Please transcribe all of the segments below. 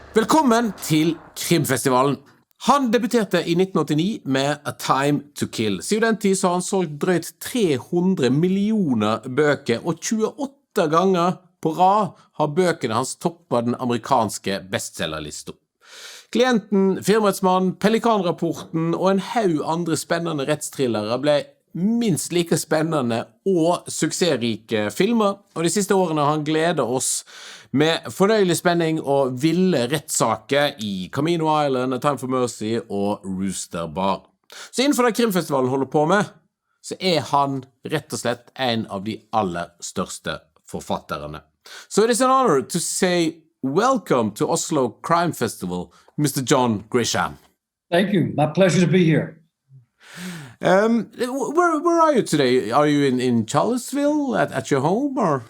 Velkommen til Krimfestivalen. Han debuterte i 1989 med A Time to Kill. Siden den tid så har han solgt drøyt 300 millioner bøker, og 28 ganger på rad har bøkene hans toppet den amerikanske bestselgerlisten. Klienten, Firmaets mann, Pelikanrapporten og en haug andre spennende rettstrillere ble minst like spennende og suksessrike filmer, og de siste årene har han gledet oss med fornøyelig spenning og ville rettssaker i Camino Island, A Time for Mercy og Rooster Bar. Så innenfor det Krimfestivalen holder på med, så han rett og slett en av de aller største forfatterne. So it is an honor to say welcome to Oslo Crime Festival, Mr. John Grisham. Thank you. My pleasure to be here. Where are you today? Are you in Charlottesville at your home, or?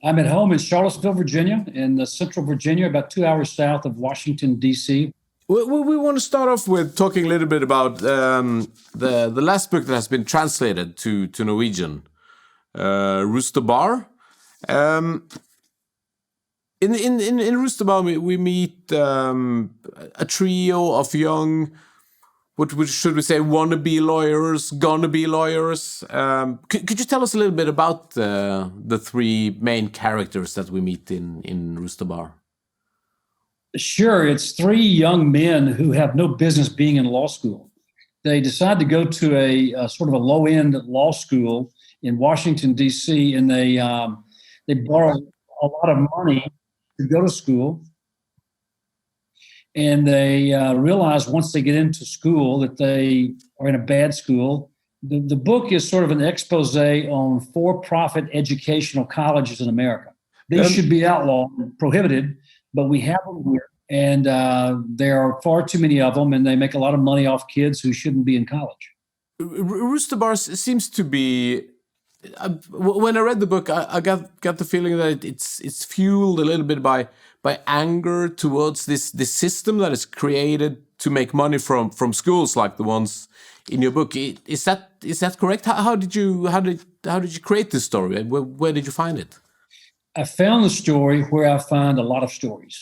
I'm at home in Charlottesville, Virginia, in central Virginia, about 2 hours south of Washington, D.C. We want to start off with talking a little bit about the last book that has been translated to Norwegian, Rooster Bar. In Rooster Bar, we meet a trio of young, what should we say, wannabe lawyers, gonna-be lawyers. Could you tell us a little bit about the three main characters that we meet in Rooster Bar? Sure, it's three young men who have no business being in law school. They decide to go to a sort of a low-end law school in Washington, D.C., and they borrow a lot of money to go to school. And they realize once they get into school that they are in a bad school. The book is sort of an expose on for-profit educational colleges in America. These should be outlawed and prohibited, but we have them here. And there are far too many of them, and they make a lot of money off kids who shouldn't be in college. Rooster Bar seems to be... when I read the book, I got the feeling that it's fueled a little bit by anger towards this system that is created to make money from schools like the ones in your book. Is that correct? How did you create this story? Where did you find it? I found the story where I find a lot of stories.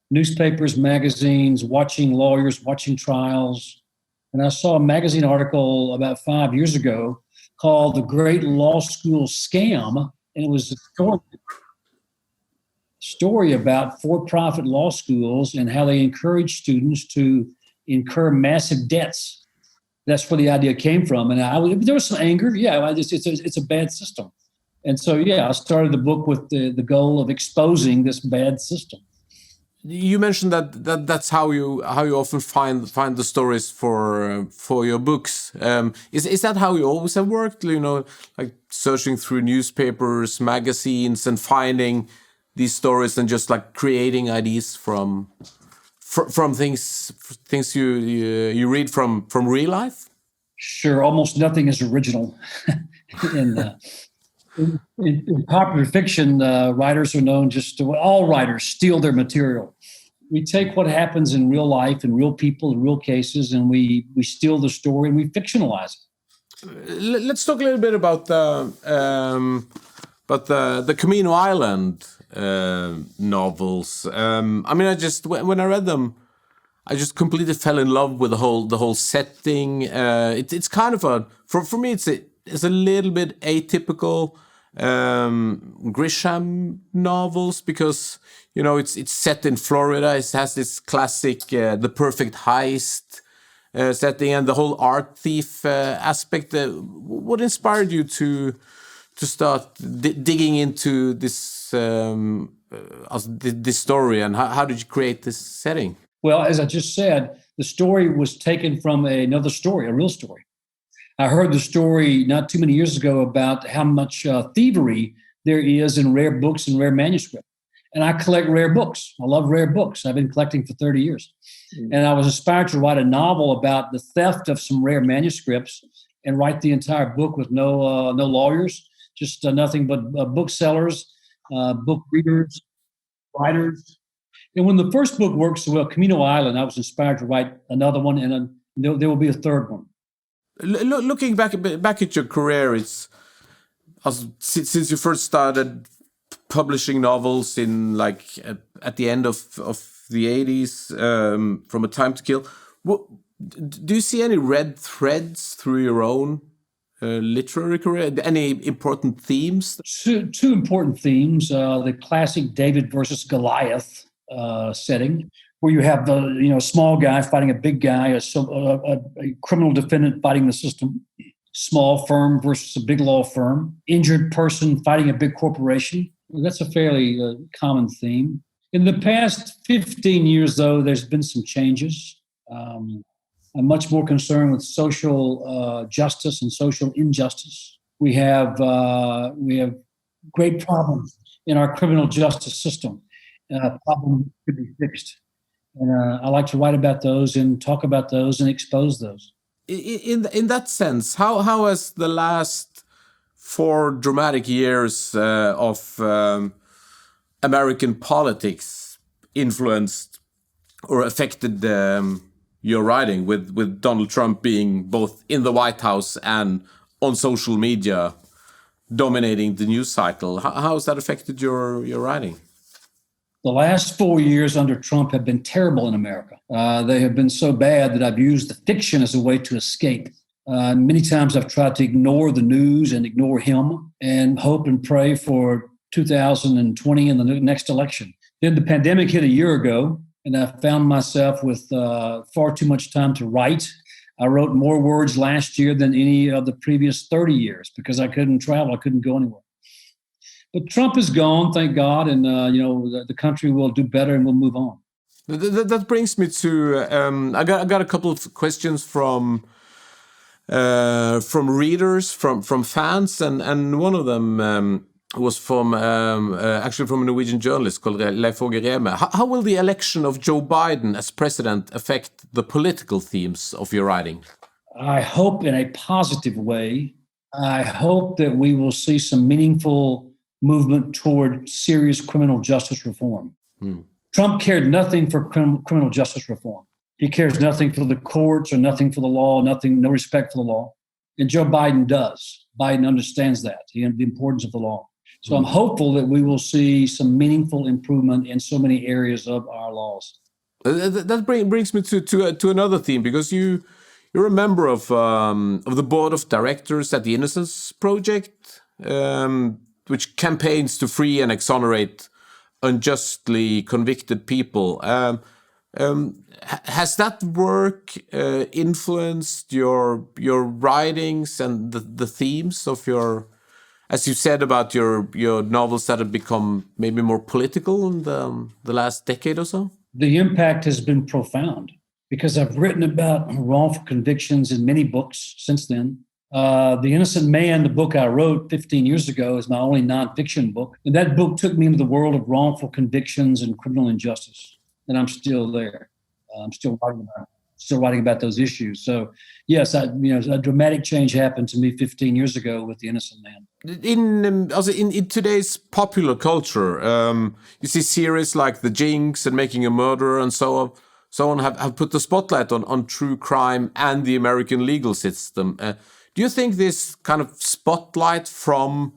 Newspapers, magazines, watching lawyers, watching trials. And I saw a magazine article about 5 years ago called The Great Law School Scam, and it was a story about for-profit law schools and how they encourage students to incur massive debts. That's where the idea came from, and there was some anger. Yeah, it's a bad system, and so I started the book with the goal of exposing this bad system. You mentioned that's how you often find the stories for your books. Is that how you always have worked? You know, like searching through newspapers, magazines, and finding these stories, and just like creating ideas from things you read from real life. Sure, almost nothing is original. In popular fiction, writers are known all writers steal their material. We take what happens in real life and real people and real cases, and we steal the story and we fictionalize it. Let's talk a little bit about the Camino Island novels. I mean, when I read them, I just completely fell in love with the whole setting. It's kind of for me it's a little bit atypical Grisham novels, because it's set in Florida. It has this classic the perfect heist setting, and the whole art thief aspect. What inspired you to start digging into this story, and how did you create this setting? Well, as I just said, the story was taken from another story, a real story. I heard the story not too many years ago about how much thievery there is in rare books and rare manuscripts. And I collect rare books. I love rare books. I've been collecting for 30 years. Mm-hmm. And I was inspired to write a novel about the theft of some rare manuscripts and write the entire book with no lawyers, just nothing but booksellers, book readers, writers. And when the first book worked so well, Camino Island, I was inspired to write another one, and there will be a third one. Looking back at your career, since you first started publishing novels in like at the end of the 80s, from A Time to Kill. Do you see any red threads through your own literary career? Any important themes? Two important themes: the classic David versus Goliath setting, where you have the small guy fighting a big guy, a criminal defendant fighting the system, small firm versus a big law firm, injured person fighting a big corporation. That's a fairly common theme. In the past 15 years, though, there's been some changes. I'm much more concerned with social justice and social injustice. We have great problems in our criminal justice system. Problem could be fixed, and I like to write about those and talk about those and expose those. In that sense, how has the last 4 dramatic years of American politics influenced or affected your writing, with Donald Trump being both in the White House and on social media dominating the news cycle? How has that affected your writing? The last 4 years under Trump have been terrible in America. They have been so bad that I've used the fiction as a way to escape. Many times I've tried to ignore the news and ignore him and hope and pray for 2020 and the next election. Then the pandemic hit a year ago, and I found myself with far too much time to write. I wrote more words last year than any of the previous 30 years because I couldn't travel. I couldn't go anywhere. But Trump is gone, thank God, and the country will do better and we'll move on. That brings me to I got a couple of questions from readers, from fans, and one of them was from actually from a Norwegian journalist called Leif Åge Reme. How will the election of Joe Biden as president affect the political themes of your writing? I hope in a positive way. I hope that we will see some meaningful movement toward serious criminal justice reform. Trump cared nothing for criminal justice reform. He cares nothing for the courts or nothing for the law, no respect for the law. And Joe Biden does. Biden understands that, the importance of the law. So I'm hopeful that we will see some meaningful improvement in so many areas of our laws. That brings me to another theme, because you're a member of the board of directors at the Innocence Project, which campaigns to free and exonerate unjustly convicted people. Has that work influenced your writings and the themes of your, as you said about your novels that have become maybe more political in the last decade or so? The impact has been profound because I've written about wrongful convictions in many books since then. The Innocent Man, the book I wrote 15 years ago, is my only nonfiction book. And that book took me into the world of wrongful convictions and criminal injustice. And I'm still there. I'm still writing about those issues. So, yes, a dramatic change happened to me 15 years ago with The Innocent Man. In today's popular culture, you see series like The Jinx and Making a Murderer and so on have put the spotlight on true crime and the American legal system. Do you think this kind of spotlight from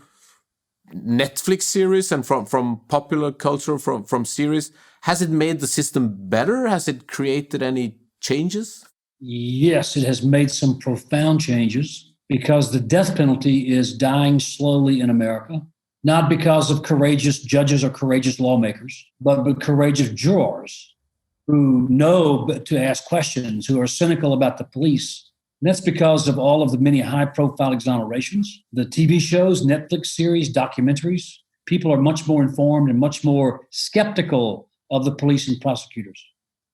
Netflix series and from popular culture, from series, has it made the system better? Has it created any changes? Yes, it has made some profound changes because the death penalty is dying slowly in America, not because of courageous judges or courageous lawmakers, but courageous jurors who know to ask questions, who are cynical about the police. And that's because of all of the many high-profile exonerations, the TV shows, Netflix series, documentaries. People are much more informed and much more skeptical of the police and prosecutors.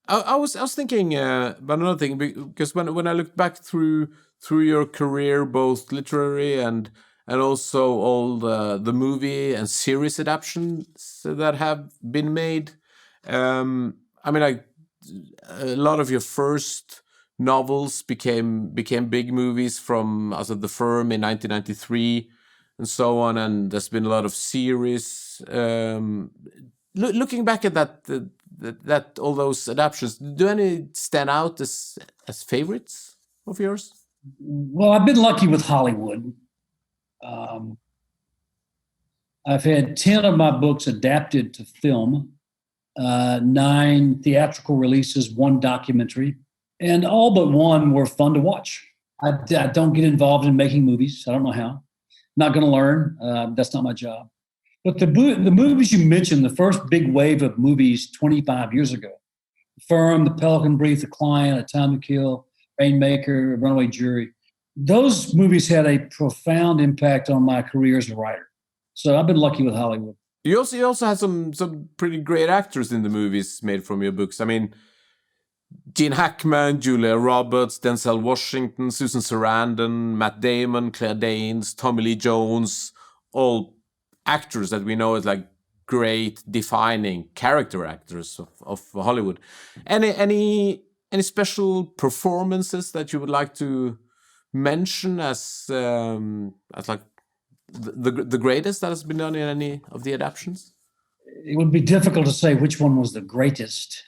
I was thinking about another thing, because when I looked back through your career, both literary and also all the movie and series adaptations that have been made, like a lot of your first novels became big movies, from The Firm in 1993 and so on, and there's been a lot of series. Looking back at that all those adaptations, do any stand out as favorites of yours? Well, I've been lucky with Hollywood. I've had 10 of my books adapted to film, 9 theatrical releases, 1 documentary, and all but 1 were fun to watch. I don't get involved in making movies. I don't know how. Not going to learn. That's not my job. But the movies you mentioned, the first big wave of movies 25 years ago, Firm, The Pelican Brief, The Client, A Time to Kill, Rainmaker, Runaway Jury, those movies had a profound impact on my career as a writer. So I've been lucky with Hollywood. You also had some pretty great actors in the movies made from your books. I mean, Gene Hackman, Julia Roberts, Denzel Washington, Susan Sarandon, Matt Damon, Claire Danes, Tommy Lee Jones, all actors that we know as like great defining character actors of Hollywood. Any special performances that you would like to mention as like the greatest that has been done in any of the adaptations? It would be difficult to say which one was the greatest.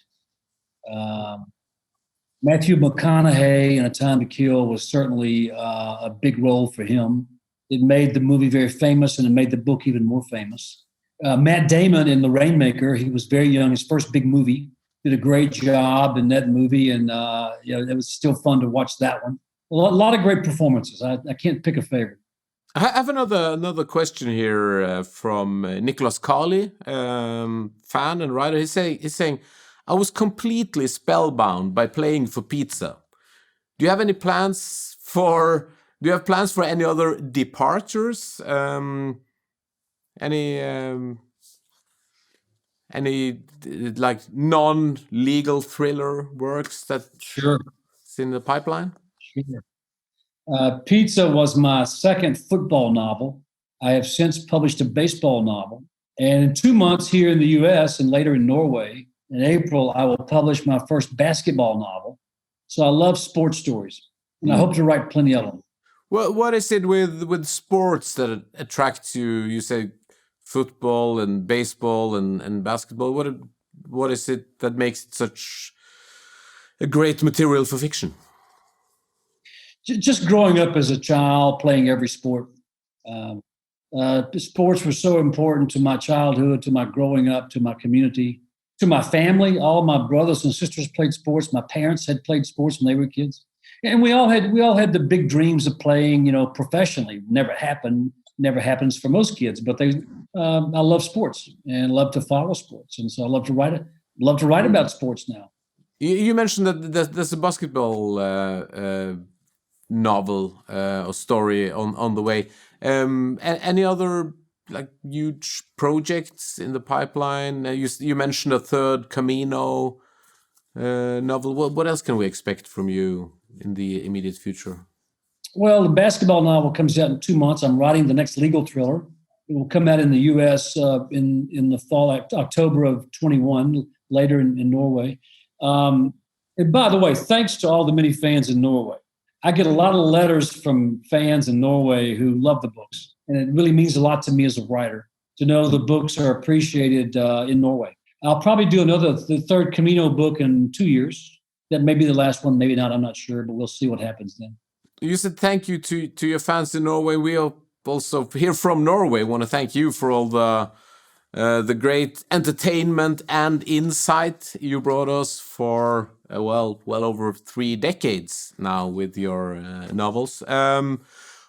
Matthew McConaughey in A Time to Kill was certainly a big role for him. It made the movie very famous, and it made the book even more famous. Matt Damon in The Rainmaker, he was very young, his first big movie, did a great job in that movie, and it was still fun to watch that one. A lot of great performances. I can't pick a favorite. I have another question here from Nicholas Carley, fan and writer. He's saying, I was completely spellbound by playing for pizza. Do you have plans for any other departures? Any like non-legal thriller works that's in the pipeline? Sure. Pizza was my second football novel. I have since published a baseball novel. And in 2 months here in the U.S. and later in Norway, in April, I will publish my first basketball novel. So I love sports stories, and I hope to write plenty of them. What is it with sports that attracts you? You say football and baseball and basketball. What is it that makes it such a great material for fiction? Just growing up as a child, playing every sport. Sports were so important to my childhood, to my growing up, to my community, to my family. All my brothers and sisters played sports. My parents had played sports when they were kids. And we all had the big dreams of playing, professionally. Never happens for most kids, but I love sports and love to follow sports. And so I love to write about sports now. You mentioned that there's a basketball novel or story on the way. Any other like huge projects in the pipeline? You mentioned a third Camino novel. What else can we expect from you in the immediate future? Well, the basketball novel comes out in 2 months. I'm writing the next legal thriller. It will come out in the U.S. in the fall, October of 21, later in Norway. And by the way, thanks to all the many fans in Norway. I get a lot of letters from fans in Norway who love the books. And it really means a lot to me as a writer to know the books are appreciated in Norway. I'll probably do the third Camino book in 2 years. That may be the last one, maybe not, I'm not sure, but we'll see what happens then. You said thank you to your fans in Norway. We also here from Norway want to thank you for all the great entertainment and insight you brought us for well over 3 decades now with your novels.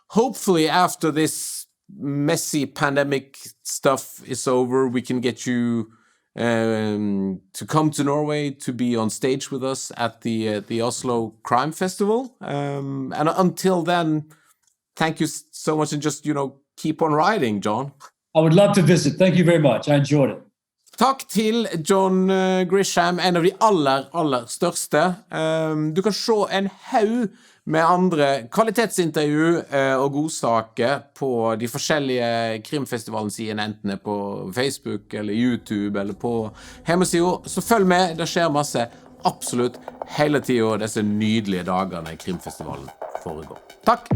Hopefully after this messy pandemic stuff is over, we can get you to come to Norway to be on stage with us at the Oslo Crime Festival. And until then, thank you so much, and just keep on writing, John. I would love to visit. Thank you very much. I enjoyed it. Takk til John Grisham, en av de aller største. Du kan se en haug med andre kvalitetsintervju og godsaker på de forskjellige krimfestivalens sidene, enten på Facebook eller YouTube eller på hjemmesiden. Så følg med, det skjer masse absolutt hele tiden disse nydelige dagene krimfestivalen foregår. Takk!